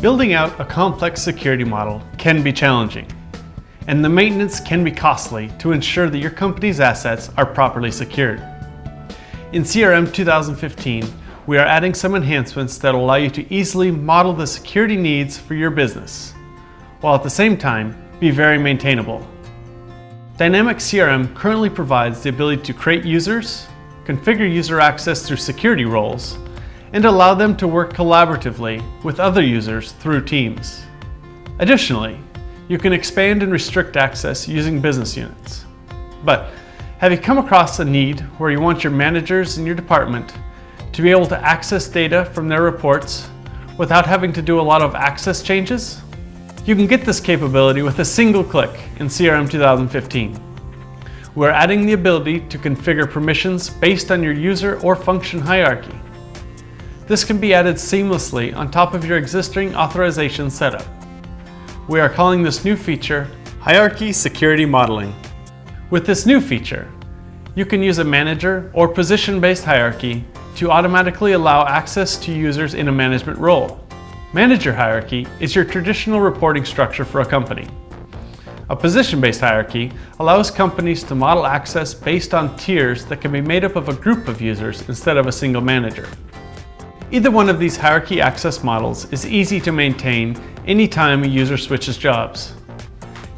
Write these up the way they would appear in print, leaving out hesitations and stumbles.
Building out a complex security model can be challenging, and the maintenance can be costly to ensure that your company's assets are properly secured. In CRM 2015, we are adding some enhancements that will allow you to easily model the security needs for your business, while at the same time be very maintainable. Dynamic CRM currently provides the ability to create users, configure user access through security roles, and allow them to work collaboratively with other users through teams. Additionally, you can expand and restrict access using business units. But have you come across a need where you want your managers in your department to be able to access data from their reports without having to do a lot of access changes? You can get this capability with a single click in CRM 2015. We're adding the ability to configure permissions based on your user or function hierarchy. This can be added seamlessly on top of your existing authorization setup. We are calling this new feature Hierarchy Security Modeling. With this new feature, you can use a manager or position-based hierarchy to automatically allow access to users in a management role. Manager hierarchy is your traditional reporting structure for a company. A position-based hierarchy allows companies to model access based on tiers that can be made up of a group of users instead of a single manager. Either one of these hierarchy access models is easy to maintain anytime a user switches jobs.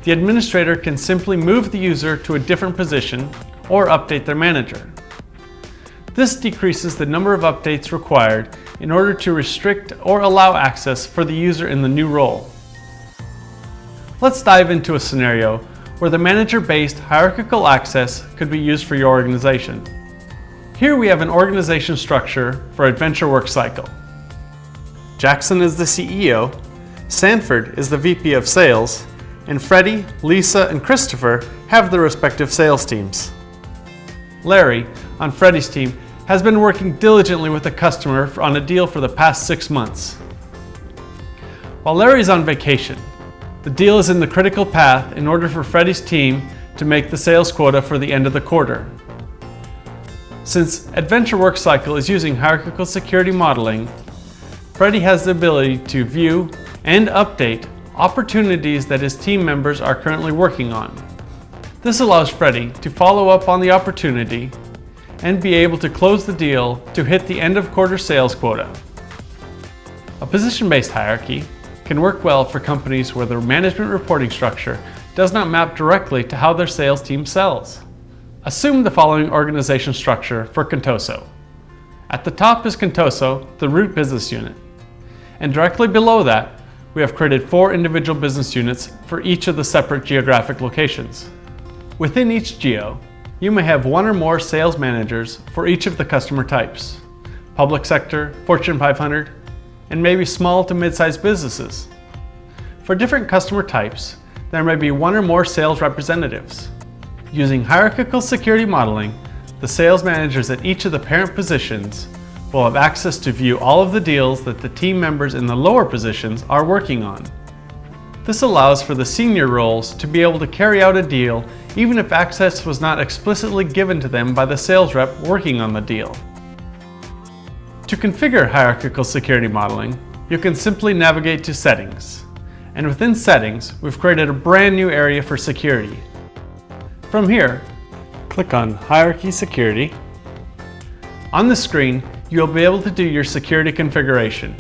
The administrator can simply move the user to a different position or update their manager. This decreases the number of updates required in order to restrict or allow access for the user in the new role. Let's dive into a scenario where the manager-based hierarchical access could be used for your organization. Here we have an organization structure for Adventure Work Cycle. Jackson is the CEO, Sanford is the VP of Sales, and Freddie, Lisa, and Christopher have their respective sales teams. Larry, on Freddie's team, has been working diligently with a customer on a deal for the past 6 months. While Larry's on vacation, the deal is in the critical path in order for Freddie's team to make the sales quota for the end of the quarter. Since Adventure Work Cycle is using hierarchical security modeling, Freddie has the ability to view and update opportunities that his team members are currently working on. This allows Freddie to follow up on the opportunity and be able to close the deal to hit the end of quarter sales quota. A position-based hierarchy can work well for companies where their management reporting structure does not map directly to how their sales team sells. Assume the following organization structure for Contoso. At the top is Contoso, the root business unit. And directly below that, we have created 4 individual business units for each of the separate geographic locations. Within each geo, you may have 1 or more sales managers for each of the customer types: public sector, Fortune 500, and maybe small to mid-sized businesses. For different customer types, there may be 1 or more sales representatives. Using hierarchical security modeling, the sales managers at each of the parent positions will have access to view all of the deals that the team members in the lower positions are working on. This allows for the senior roles to be able to carry out a deal even if access was not explicitly given to them by the sales rep working on the deal. To configure hierarchical security modeling, you can simply navigate to Settings. And within Settings, we've created a brand new area for security. From here, click on Hierarchy Security. On the screen, you'll be able to do your security configuration.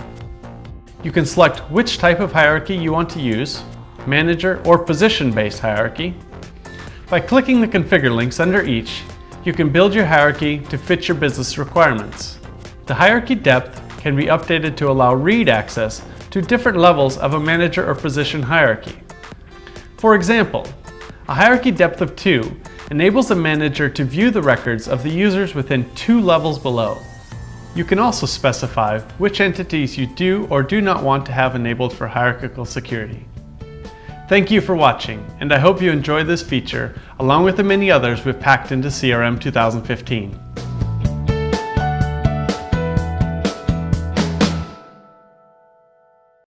You can select which type of hierarchy you want to use, manager or position-based hierarchy. By clicking the configure links under each, you can build your hierarchy to fit your business requirements. The hierarchy depth can be updated to allow read access to different levels of a manager or position hierarchy. For example, a hierarchy depth of 2 enables a manager to view the records of the users within 2 levels below. You can also specify which entities you do or do not want to have enabled for hierarchical security. Thank you for watching, and I hope you enjoyed this feature along with the many others we've packed into CRM 2015.